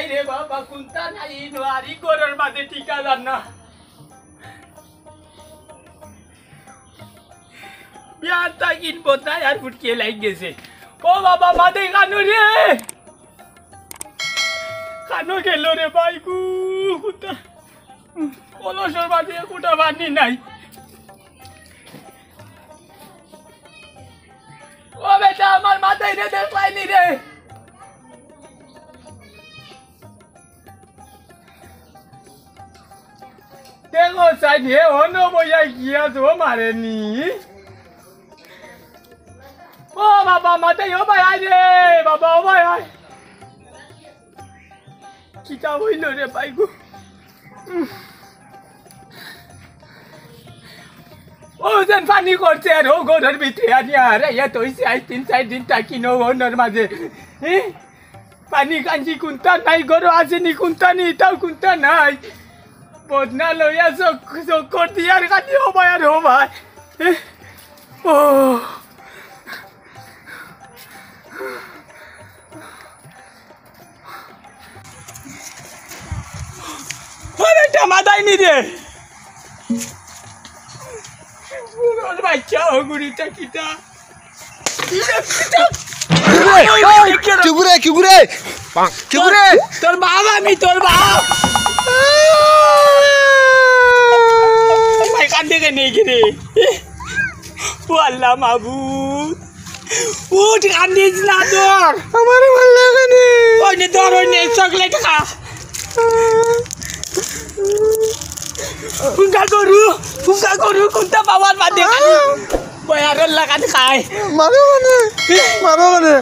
নাই রে বাবা কোনটা নাই নোয়ারি গরুর মাঝে টিকা জান না বিয়াটা কিনবো তাই আর ফুটকে লাগ গেছে ও বাবা মাদে কানো রে কানো গেল রে বাইকু কুটা কলসর মাঝে কুটা বানি নাই ও বেটা আমার মাথায় রে দেখলাইনি রে দেখো সাইড হে অন্য বইয়া গিয়া তো মারেনি ও বাবা মাথায় ও ভাই আয় রে বাবা ও ভাই আয় কিটা হইল রে বাইকু ও যেন পানি করছে আর ও ঘরের ভিতরে আনি আর এত হয়েছে আজ 3-4 দিন থাকি নো ওনার মাঝে পানি কাঞ্চি কুন্তা নাই ঘর আসেনি কুন্তা নি তাও কুন্তা নাই বদনা লইয়া চক্কর দিয়ে আর কাটি ও ভাই আর ও ভাই ও বেটা মাথায় নি রে বাচ্চা গুড়িটা কিটা কিগুরে কিগুরে কিগুরে তোর বাপ আমি তোর বাপ ভাই কান্দে কে নেই রে ও আল্লাহ মাবুদ উঠ কান্দিস না তোর আমার ভাল লাগে নি ওই নে তোর ওই নে চকলেট খা ফুঙ্কা গরু কোনটা পাওয়ার বাদে খালি বয়ারের লাগাতে খায় মারো মানে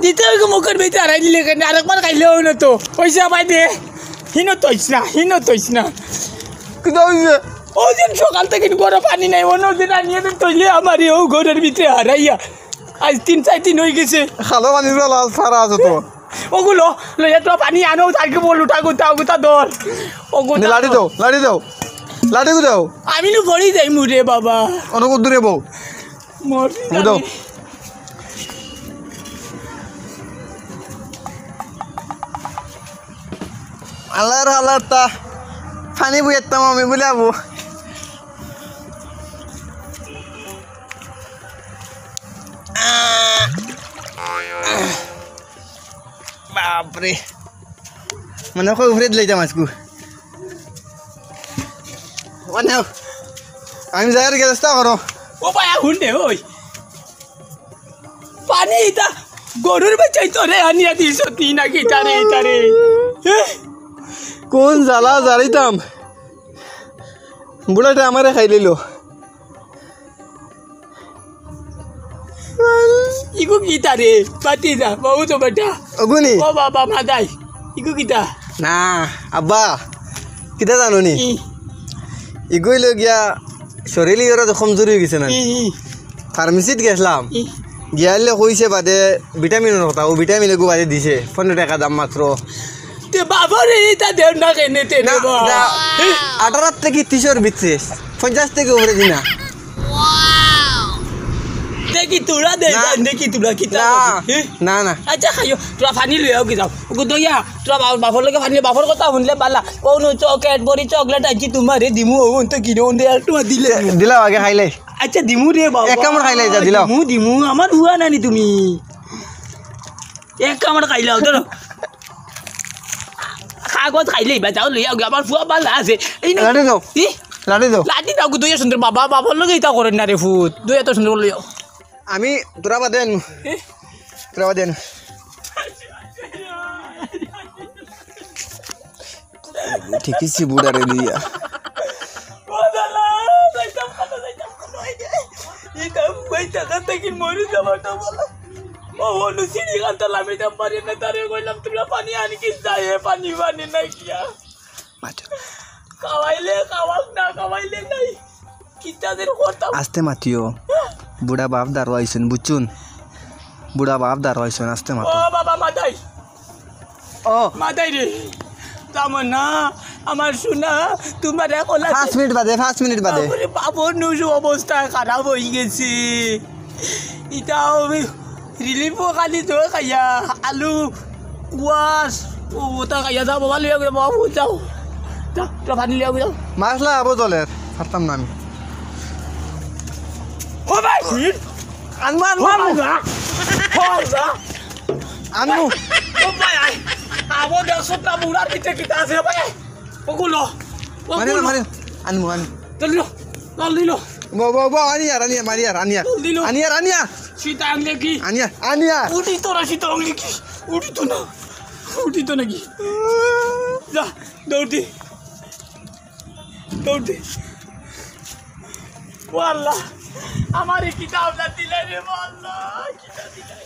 দিতে ওই মুখের ভিতরে হারাই দিলে কেন আরেকবার খাইলেও না তো পয়সা পাই দে হিনো তৈস না কিটা হইছে ওই দিন সকাল থেকে গরম পানি নাই অন্যদিন আনিয়ে দিন তৈলে আমারই ও ঘরের ভিতরে হারাইয়া আজ 3-4 দিন হয়ে গেছে খালো পানি সারা আছে তো ওগুলো লইয়া তো পানি আনো তাকে বল উঠা গুতা দর ওগুলো লাড়ি দাও লাড়ি দাও আমি নো পড়ি যাই মুরে বাবা অনেক দূরে বউ মরি দাও আল্লাহর হালাতা পানি বুয়েতাম আমি বুলাবো বাপরে মানে কই উফরে দিলে মাছকু ওনাও আমি যাইর গেছটা করো ও ভাই হুন্ডে ওই পানি এটা গরুর বাচ্চাই তো রে আনিয়া দিছ তুই নাকি তারে কোন জ্বালা জারিতাম বুড়াটা আমারে খাই লইল ইগো কিতা রে পাতি যা বহু তো বেটা অগুনি ও বাবা মাদাই ইগো কিতা না আব্বা কিতা জানো নি ইগোই লই গিয়া শরীর ইয়রা কমজোরি হয়ে গেছে না ফার্মেসিত গেছিলাম গিয়ালে কইছে বাদে ভিটামিনের কথা ও ভিটামিন গো বাদে দিছে 15 টাকা দাম মাত্র তে বাবা রে এটা দেও না কেনে তে না 18 থেকে 30 ভিতরে 50 থেকে উপরে দিনা দেখি তোরা দেখি তোরা কিতা না না আচ্ছা খাইও তোরা পানি লই আও কি যাও গুদইয়া তোরা বাপর লগে পানি বাপর কথা শুনলে বালা কোন চকলেট বড়ি চকলেট আছি তোমারে দিমু ওন তো কিনো দে আর তোমা দিলা আগে খাইলে আচ্ছা দিমু রে বাবা এক কামড় খাইলে যা দিলাও দিমু আমার হুয়া নানি তুমি এক কামড় খাইলাও তো কাগজ খাইলেই বা যাও লই আও আমার ফুয়া বালা আছে এই না লাডি দাও গুদইয়া সুন্দর বাবা বাবার লগে ইতা করেন না রে ফুট দুই এত সুন্দর লই আও আমি তোরা বাদেন ঠিকই ছি বুড়ারে দিয়া পানি আনি কি যায় পানি নাই কিয়া খাওয়াইলে খাওয়াক না খাওয়াইলে নাই কিতাদের কথা আস্তে মাতিও বুড়া বাপ দাঁড়ো আইসেন বুঝছুন বুড়া বাপ দাঁড়ো আইসেন আস্তে মাতো ও বাবা মাদাই রে তামনা আমার শোনা তোমার এখন 5 মিনিট বাদে বাবর নুজু অবস্থা খারাপ হয়ে গেছে এটাও রিলিফও খালি তো খাইয়া আলু কুয়াশ তা কাইয়া যাও বাবা লিয়া বাবু যাও যাও পানি লিয়া যাও মাছলা আবো জলের ছাড়তাম না আমি ও ভাই আনবো আনবো ও ভাই আবো দেশটা বুড়ার পিছে কিতা আছে ভাই ওগুলো মারি আনবো দিল বো আনিয়া সীতা আনলে কি আনিয়া উঠি তোরা সীতা আনলে কি উঠি তো নাকি যা দৌড়ি ও আল্লাহ আমার এই কিতাবটা দিলে রে আল্লাহ কিতাব দিলে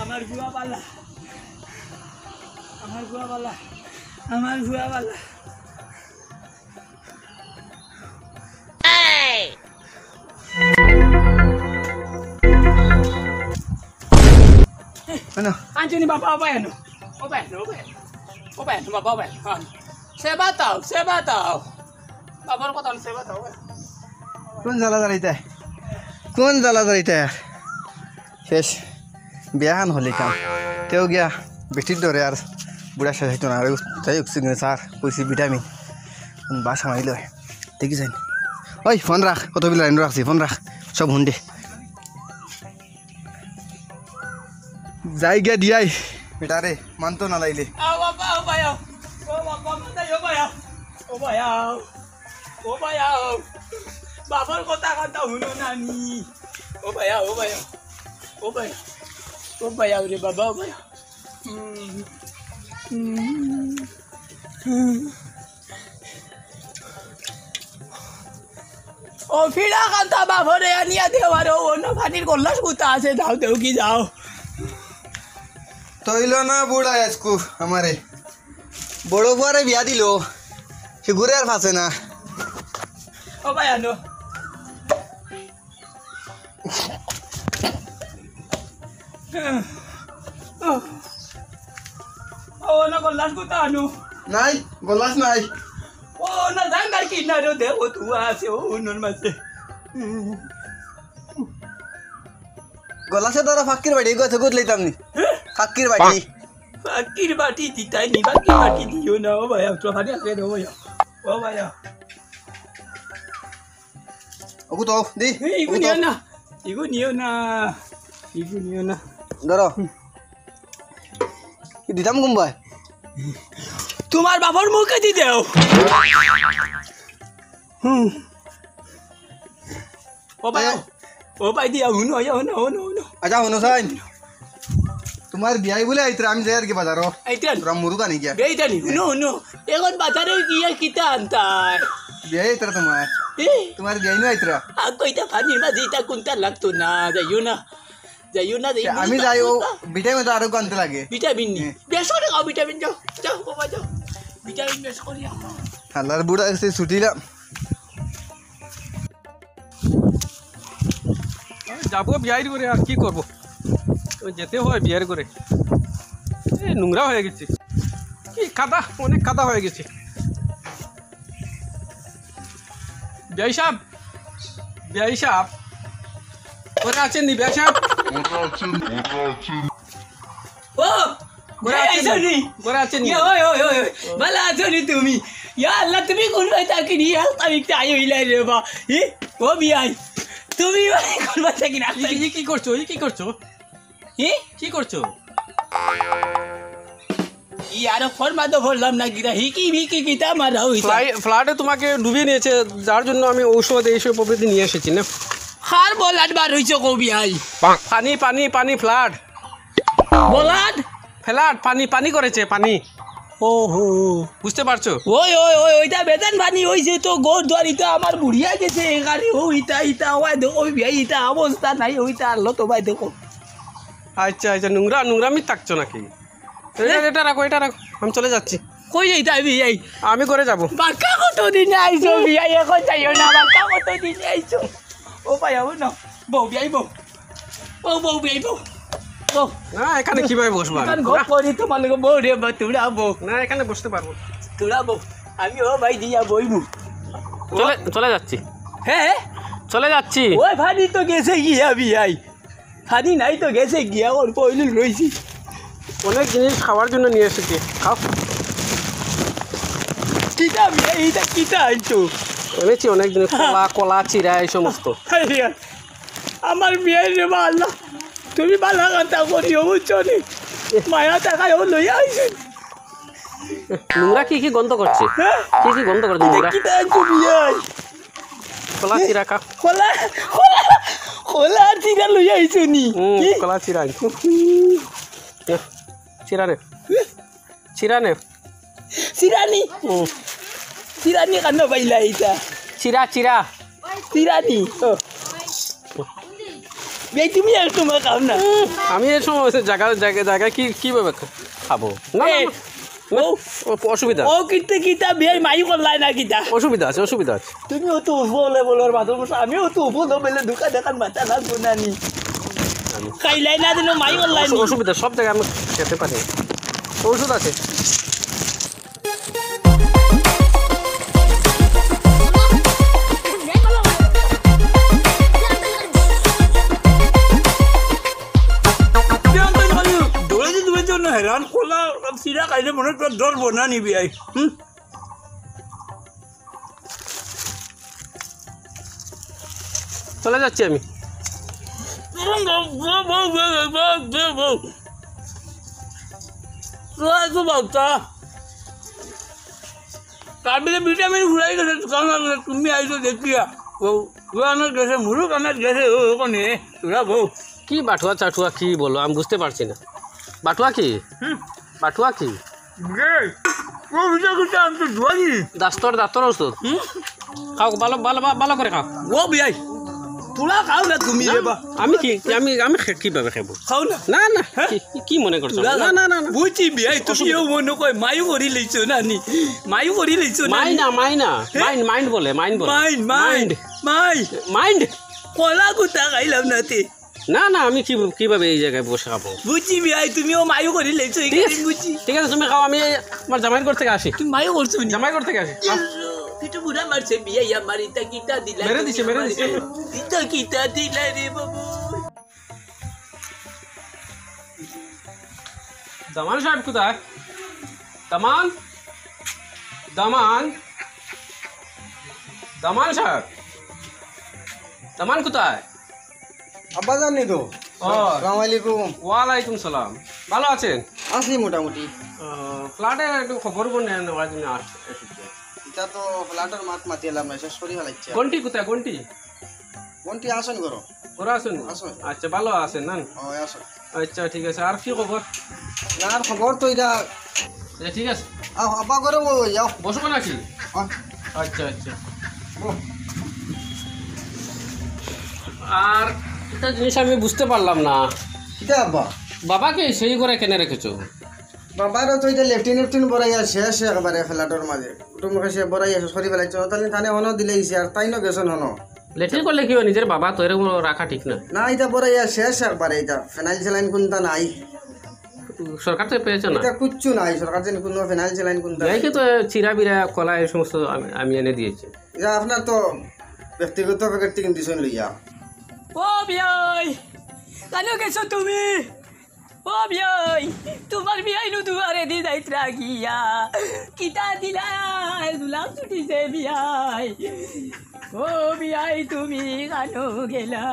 আমার গুয়া বালা Anjani bapa apa ya no? Apa ya bapa apa ya? Saya tahu. Bapak kau tahu saya tahu. কোন জ্বালা দাঁড়াইতে শেষ বিয়াহান হলে কাম তেও গিয়া বেটির ধরে আর বুড়া সাজাইতো না আর যাই হোক স্যার কইছি ভিটামিন বাসা মারিল দেখি যাই ওই ফোন রাখ কতগুলো লাইন রাখছি ফোন রাখ সব হুন্ডে যাই গিয়া দিয়াই বেটারে মানতো না লাইলে বাবার কথা শুনো নানি ও ভাইয়া রে বাবা ও ভাইয়া ও ফিরা কান্তা বাবরে আনিয়া দেওয়ার অন্য পানির কল্লাস কোথা আছে যাও দেও কি যাও তৈল না বুড়া আজকু আমারে বড় বুয়ারে বিয়া দিল সে ঘুরে আর ফাঁসে না ও ভাইয়া নো ও না কল্লাস কোথা আনো নাই গলাস নাই ও না জানার কিনারে দেবো তু আছে ও অন্যর মাঝে গলাসে ধরো ফাঁকির বাড়ি গেছে গুদ লইতাম নি ফাঁকির বাটি দিতাই নি ফাঁকির বাটি দিও না ও ভাইয়া তো ফাটি আছে ও ভাইয়া ওগু তো দি ইগু নিও না ধরো দিতাম কুম্বাই তোমার বাবার মুখে দি দেও ও ভাই দিয়া হুনো আচ্ছা হুনো সাইন তোমার বিয়াই বলে আইতরা আমি যাই আর কি বাজারো আইতেন তোরা মুরুগা নি গিয়া বেইতানি হুনো এখন বাজারে গিয়া কিতা আনতাই বিয়াই আইতরা তোমার বিয়াই no আইতরা ako ita panin ma dita kunta lakto na jayo na আমি যাই ও ভিটামিন তো আরো আনতে লাগে vitamin ni beso na ka vitamin jaw baba jaw vitamin beso ko niya আল্লাহর বুড়া এসে ছুটিলাম যাবো বিয়ার করে আর কি করবো যেতে হয় বিয়ার করে এই নোংরা হয়ে গেছে কি কাদা অনেক কাদা হয়ে গেছে বিয়াই সাহেব করে আছেন নি বিয়াই সাহেব ও করে আছেন নি ওই ভালো আছো নি তুমি ইয়া আল্লাহ তুমি কোন বাইতা কি নি তারিখটা আই হইলাই রে বা ও বিয়াই তুমি কোন বাইতা কি না কি করছো ইয়ার ফরমা তো বললাম না কিটা হিকি কিটা মারা হইছে ফ্লাডে তোমাকে ডুবিয়ে নিয়েছে যার জন্য আমি ঔষধ এইসব প্রভৃতি নিয়ে এসেছি না হার বলাট বার হইছে কবি আই পানি ফ্লাড বলাট ফ্লাড পানি করেছে পানি ওহো বুঝতে পারছো ওই ওইটা বেতন পানি হইছে তো গোর দ্বারিতা আমার বুড়িয়া গেছে এখানে ইটা ওই দেখো ভাই ইটা অবস্থা নাই ওইটা আল্লো তো ভাই দেখো আচ্ছা নোংরামি থাকছো নাকি এটা রাখো আমি চলে যাচ্ছি কই যাইতা বিয়াই আমি করে যাবো বাক্কা কত দিন আইছো বিয়াই এখন যাইও না বাক্কা কত দিন আইছো ও ভাই আবো না বউ বিয়াই বউ না এখানে কিভাবে বসবো তোমার বউ রে তুড়াবো না এখানে বসতে পারবো আমি ও ভাই দিয়া বইমু চলে যাচ্ছি, হ্যাঁ চলে যাচ্ছি। ওই ফানি তো গেছে গিয়া বিয়াই, ফানি নাই তো গেছে গিয়া, ওর পইলুল রয়েছি। অনেক জিনিস খাওয়ার জন্য নিয়ে এসেছি, খাও। কিতা বিয়াই, এইটা কিতা আইতো? এনেছি অনেক জিনিস, কলা কলা চিরা এই সমস্ত। আমার বিয়াই রে বা আল্লাহ, তুমি বালা কথা করিও বুঝছো নি, মায়া টাকায় ও লইয়া আইছেন। নোংরা কি কি গন্ধ করছে, কি কি গন্ধ করছে নোংরা? কিতা আইতো বিয়াই? কলা চিরা খা। খোলা খোলা খোলা চিরা লইয়া আইছো নি? কলা চিরা আনছি। চিরা নে, চিরা নে। চিরানি চিরানি কেন পাইলা এইটা? চিরা চিরা চিরানি বিয়াই তুমি আর তোমার খাও না। আমি এই সময় জায়গায় কিভাবে খাবো? না অসুবিধা, ও কিতে কিতা বিয়াই মাই করলাই না কিতা? অসুবিধা আছে, অসুবিধা আছে। তুমিও তো উপলে বলার মাথা বসে, আমিও তো উপলে বেলে ঢুকা দেখার মাথা লাগবো না নি, খাইলাই না দিন মাই করলাই নি। অসুবিধা, সব জায়গায় আমি খেতে পারি, ওষুধ আছে। হেরান খোলা চিরা খাইলে মনে তোর ধরবো না নি বিয়াই? চলে যাচ্ছি আমি। তারপরে ভিটামিন ফুরাই গেছে, তুমি আইছো দেখিয়া গেছে মুরু কানার গেছে ওখানে তোরা বউ কি বাটুয়া চাটুয়া কি বলো আমি বুঝতে পারছি না। বাটুয়া কি, বাটুয়া কি? দাস্তর ওষুধ খাও, ভালো ভালো ভালো করে খাও। ও বিয়াই তোরা খাও না তুমি? আমি কি আমি আমি কিভাবে খাবো? খাও না। না না, কি মনে করছো? না না না, বুঝছি বিয়াই তুমিও মনে কয় মায়ু করি লইছো না নি, মায়ু করি লইছো না। মাইন্ড মাইন্ড বলে, মাইন্ড বলে, মাইন্ড কলা কুতা খাইলাম না তে। না না, আমি কিভাবে এই জায়গায় বসে খাবো? বুঝছি বিয়াই তুমিও মায়ু করি লইছো, বুঝছি। ঠিক আছে তুমি খাও, আমি আমার জামাইর ঘর থেকে আসি। তুমি মায়ু করছো? জামাই ঘর থেকে আসি। পিটু বুড়া মারছে বিয়াই আমার, ইটা কিতা দিলা? মেরে দিছে ইটা কিতা দিলা রে বাবু? দামান সাহেব কোথায়? দামান দামান দামান সাহেব, দামান কোথায়? আব্বা জানি তো। আসসালামু আলাইকুম। ওয়ালাইকুম সালাম। ভালো আছেন? আছি মোটামুটি। ফ্ল্যাটে একটু খবর নেওয়ার জন্য এসেছি। এটা তো ফ্ল্যাটের মাত মাতি এলাম না, শেষ করি ফেলাইছে। গন্টি কোথায়? গন্টি মন্টি আসেন করো। ওরা আসেন? আসেন। আচ্ছা ভালো আছেন না? ও আসেন। আচ্ছা ঠিক আছে। আর কি খবর? আর খবর তো এটা ঠিক আছে। আব্বা করে যাও বসবো নাকি? আচ্ছা আচ্ছা। আর একটা জিনিস আমি বুঝতে পারলাম না, কিটা আব্বা বাবাকে সেই করে কেন রেখেছো? বাবারও তো এটা লেফটিন বড়াইয়া শেষ একবারে ফ্ল্যাটের মাঝে তোমাকে সে বড়াইয়া সরি ফেলাইছ, তাহলে থানে হনো দিলে আর তাই ন গেছেন হনো। লেট্রিন করলে কি হয়? নিজের বাবা তো এরকম রাখা ঠিক না। না এটা বড়াইয়া শেষ একবারে, এটা ফেনাইল স্যালাইন কোনটা নাই, সরকার থেকে পেয়েছে না, এটা কিচ্ছু নাই। সরকার যেন কোনো ফেনাইল স্যালাইন কোনটা এই তো চিরা বিরা কলা এই সমস্ত আমি এনে দিয়েছি। এটা আপনার তো ব্যক্তিগত প্যাকেট থেকে দিছেন লইয়া। ও বিয়াই কেন গেছো তুমি? ও বিয়াই তোমার বিয়াই নু দুয়ারে দি যাইত্রা গিয়া কিতা দিলা দুলাম ছুটিছে বিয়াই। ও বিয়াই তুমি কেন গেলা?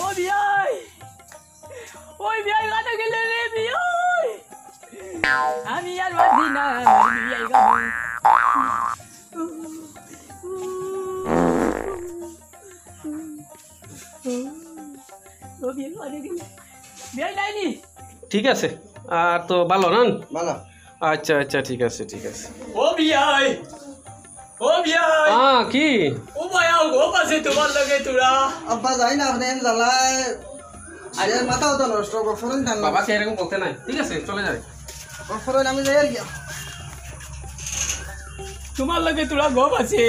ও বিয়াই, ওই বিয়াই কেন গেলে রে বিয়াই? আমি আর বাঁধি না বিয়াই কেন? ঠিক আছে। আর তো ভালো না? ভালো। আচ্ছা আচ্ছা ঠিক আছে ঠিক আছে। ও বিয়াই, ও বিয়াই। হ্যাঁ কি? ও ভাইয়া গো পাশে তোমার লগে তোরা। আব্বা যাই না আপনি জ্বালায় আরে মাথাও তো নষ্ট গফরেন টান না। বাবাকে এরকম বলতে নাই। ঠিক আছে চলে যাবে। গফরেন আমি যাই আর কি। তোমার লগে তোরা গো পাশে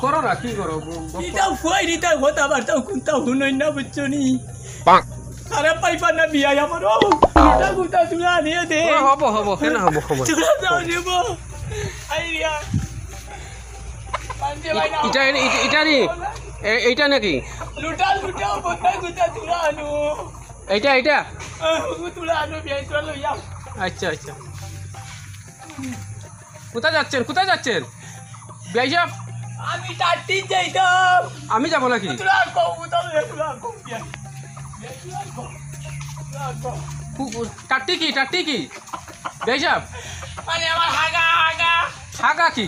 করো না, কি করো? এটা ফুয়াই নিতে হতা বার্তাও কুন্তা হুনই না বুঝছো নি? আরে পাইপা না বিয়াই আমার। ও এটা কুন্তা তোরা নিয়ে দে। হবো হবো কেন হবো হবো। তোরা যাও নেব। আই রিয়া আনতে ভাই না এটা রে এইটা নাকি লুটা লুটা বোতা গুতা তুলা আনো এইটা তুলা আনো বিয়ে তুলা লইয়া আচ্ছা আচ্ছা কোথায় যাচ্ছেন বিআই সাহেব আমি টাটি যাইতাম আমি যাব নাকি তুলা কো তুলা তুলা কো বিয়ে তুলা কো টাট্টি কি বিআই সাহেব মানে আমার হাগা হাগা কি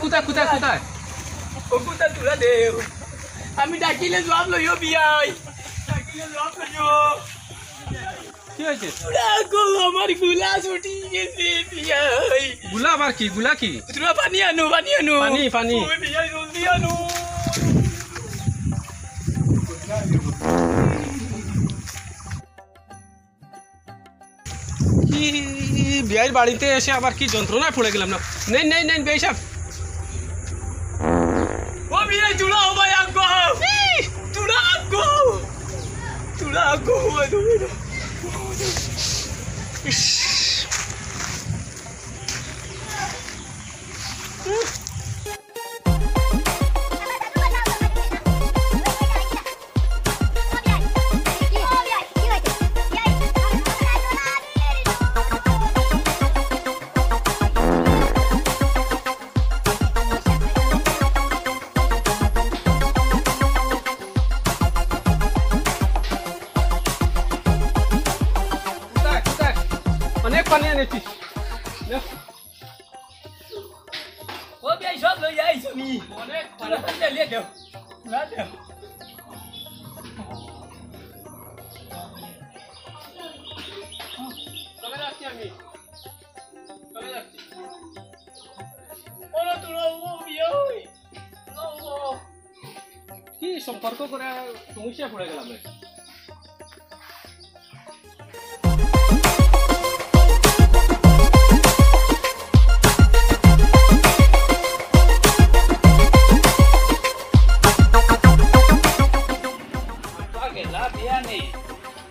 কোথায় ওকুতা তুলা দে আমি ডাকিলে জবাব লইও বিয়াই ডাকিলে জবাব লইও কি হয়েছে তুলা গো আমার গুলা ছুটি গেছে বিয়াই গুলা আবার কি গুলা কি তুলা পানি আনো পানি ওই বিয়াই জলদি আনো কি বিআইয়ের বাড়িতে এসে আবার কি যন্ত্রণায় পড়ে গেলাম না নেন বিআই সাহেব ও বিয়াই তুলা ও ভাই আগো তুলা আগো অনেক পানি এনেছি ও বিয়াই সব লই যাইছ নি অনেক তুলা চালিয়ে দেও তুলা দেও চলে যাচ্ছি আমি ওরা তুলা ও বিয়াই কি সম্পর্ক করে সমস্যা পড়ে গেলাম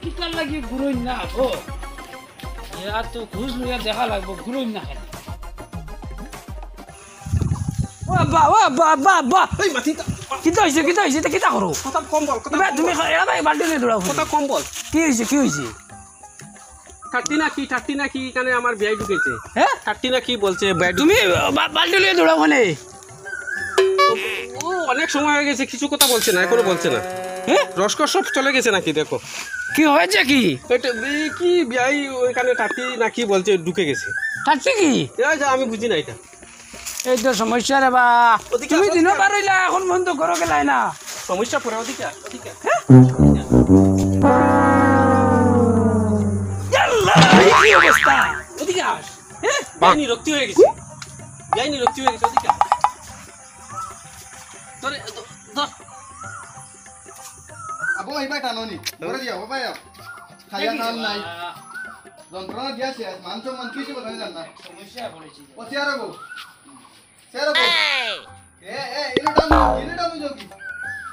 কিতার লাগি গুরুই না হো ইয়া তো ঘুষ লইয়া দেখা লাগবো গুরুই না খালি বাবা এই মাটিটা কিতা হইছে কিতা করো কথা কম বল এবার তুমি এরা ভাই বাল্টি নিয়ে দৌড়াও কথা কম বল কি হইছে থার্টি না কি কানে আমার বিআই ঢুকেছে হ্যাঁ থার্টি না কি বলছে তুমি বাল্টি নিয়ে দৌড়াও মানে ও অনেক সময় হয়ে গেছে কিছু কথা বলছে না এখনো বলছে না হ্যাঁ রসকর সব চলে গেছে নাকি দেখো কি হয়েছে কি এটা কি বিআই ওইখানে থার্টি না কি বলছে ঢুকে গেছে থাকছে কি এই যা আমি বুঝি না এটা এই তো সমস্যা রে বা ওদিকে তুমি আসো, দিনও ওদিকে। পারইলা এখন বন্ধ করো গেলাই না সমস্যা পড়ে ওদিকে আল্লাহ এই কি অবস্থা ওদিকে আস হ্যাঁ বিআই নিরক্তি হয়ে গেছে ওদিকে আস। তোরে ধর আবো এইবার টানোনি ধরে দিয়া বাবা খাইয়া নাম নাই যন্ত্রণা দিয়াছে মাংস মান কিছু কথা জান না সমস্যা পড়েছি ও চেয়ার গো এ ইনে টানো যোগি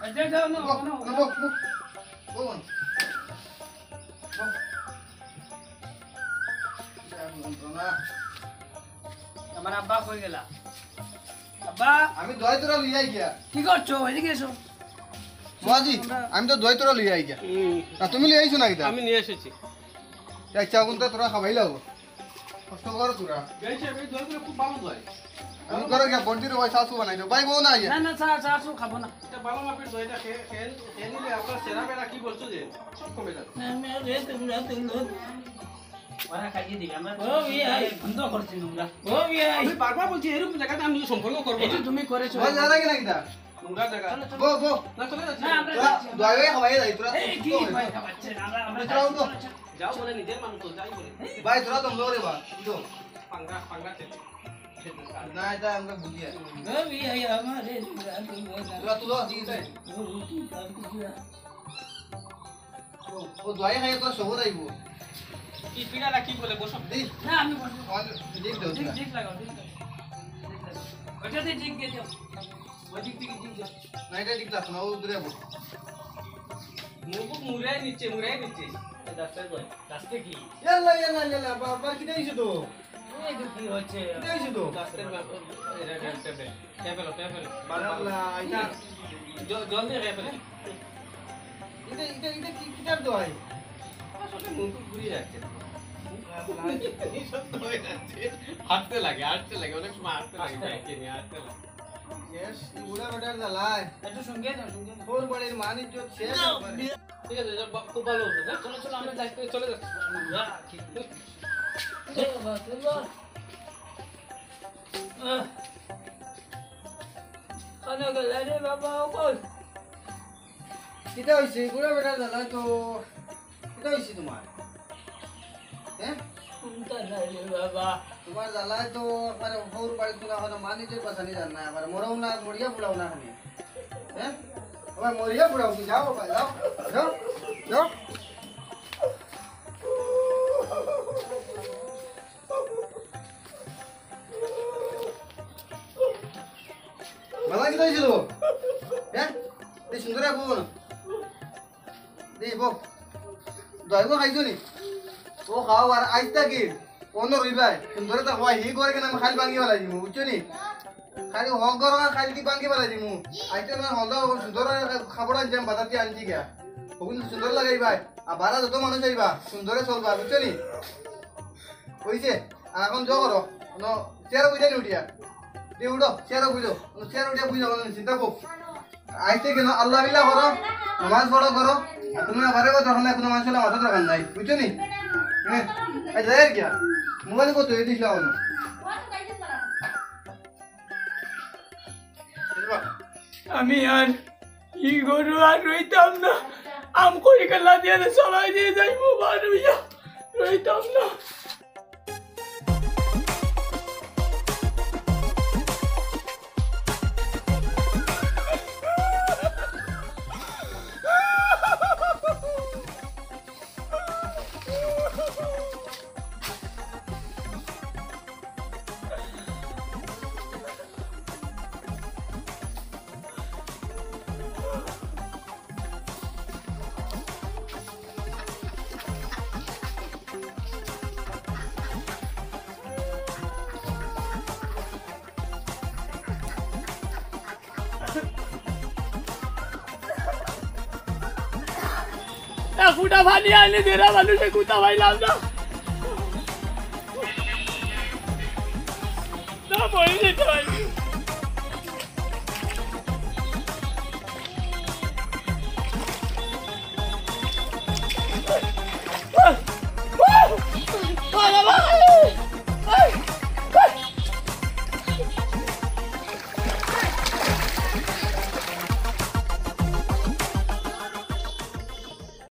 আচ্ছা যাও না বো বো যন্ত্রণা আমার আব্বা কই গেলা আব্বা আমি দই তোরা লিয়াই গিয়া কি করছো এদিকে এসো মাজি আমি তো দই তোরা লিয়াই গিয়া না তুমি লিয়াইছো নাকি তা আমি নিয়ে এসেছি ইচ্ছা কোনটা তোরা খাবাই লাগো কষ্ট কর তোরা বিআই সাহেব এই দলগুলো খুব ভালো দয় আমি করো গিয়া বন্টির ওই শাশু বানাই দাও ভাই বউ না আইয়া না না চা খাবো না এটা ভালো মাপের দইটা খেয়ে নিলে আপনার সেরা বেড়া কি বলছো যে সব কমে যাবে আমি রে তোমরা ওরা কাজে দিই আমরা ও ভাই বন্ধ করছি নোংরা ও ভাই আমি বারবার বলছি এরকম জায়গাতে আমি সম্পর্ক করবো এটা না তুমি করেছো ভাই জানা কি নাকি তা নোংরা জায়গা বো বো না চলে যাচ্ছি না আমরা তোরা দই ভাই খাবাই যাই তোরা এই কি ভাই খাচ্ছে আমরা তোরা তো যাও বলে নিজের মানুষ তো যাই বলে ভাই তোরা তো লোরে বা তো পাঙ্গা খেতে না এটা আমরা বুঝিয়া ও ভাই আমারে তোরা তুলো ঠিক আছে ও দই খাই তোরা সব আইব কি পিড়ালা কি বলে বসো দেই না আমি বলবো দেখ দাও তোরা ঠিক লাগাও ওটাতে ঠিক দিয়ে দাও ওই দিক থেকে ঠিক দাও না এটা ঠিক লাগছে না ও দূরে যাবো মুখ মুড়াই নিচ্ছে রাস্তায় কি ইয়াল্লা বাবা কি দেইছো তো এই তো কি হচ্ছে দেখছি তো জলদি খেয়ে ফেলে এটা এটা এটা কি কিটার দোয়াই আসলে মুখ ঘুরিয়ে যাচ্ছে হাঁটতে লাগে অনেক সময় হাঁটতে লাগে ব্যাংকে নিয়ে হাঁটতে লাগে শেষ বুড়া বেটার জ্বালায় একটু সঙ্গে দাও সঙ্গে দাও। তোর বাড়ির মান ইজ্জত শেষ একবারে। ঠিক আছে খুব ভালো হচ্ছে না চলো চলো আমরা যাই চলে যাচ্ছে এই বাবা চলো কানে গেলে রে বাবা কই কিটা হইছে বুড়া বেটার জ্বালায় তো কিটা হইছে তোমার হ্যাঁ কোনটা নাই রে বাবা তোমার জ্বালায় তো একবারে ওর বাড়ি তোলা হলো মান ইজ্জত বাঁচানি জান না আবার মরাও না মরিয়া বুড়াও না খানি হ্যাঁ আবার মরিয়া বুড়াও কি যাও বাবা যাও যাও যাও মালা কি হয়েছিল হ্যাঁ এই সুন্দর বোন দেই বো দইব খাইছো নি ও খাও আর আইতা কি কোন রইবাই সুন্দর তা হওয়া হি করে কেন আমি খালি ভাঙি ফেলাই দিমু বুঝছো নি খালি হক গর খালি দি ভাঙি ফেলাই দিমু আইতে না হল সুন্দর খাবার আনজাম বাজাতে আনছি গা ওগুন সুন্দর লাগাই ভাই আর বারা যত মানুষ আইবা সুন্দরে চলবা বুঝছো নি কইছে আর এখন যাও করো ন চেয়ার উঠে নি উঠিয়া দিয়ে উঠো চেয়ার বুঝো চেয়ার উঠে বুঝো চিন্তা কর আইতে কেন আল্লাহ বিল্লাহ করো নামাজ পড়ো করো আর তুমি আবারে কথা হলে কোনো মানুষের মাথা রাখান নাই বুঝছো নি হ্যাঁ আই যাই আর কি মোবাইল কত এই দিছ লাও না আমি আর ই গরু আর রইতাম না আম করি কাল্লা দিয়ে সবাই দিয়ে যাইবো বার হইয়া রইতাম না ফুটা পানি আনি দেরা মানুষে কুতা পাইলাম না না বই যেতে পারি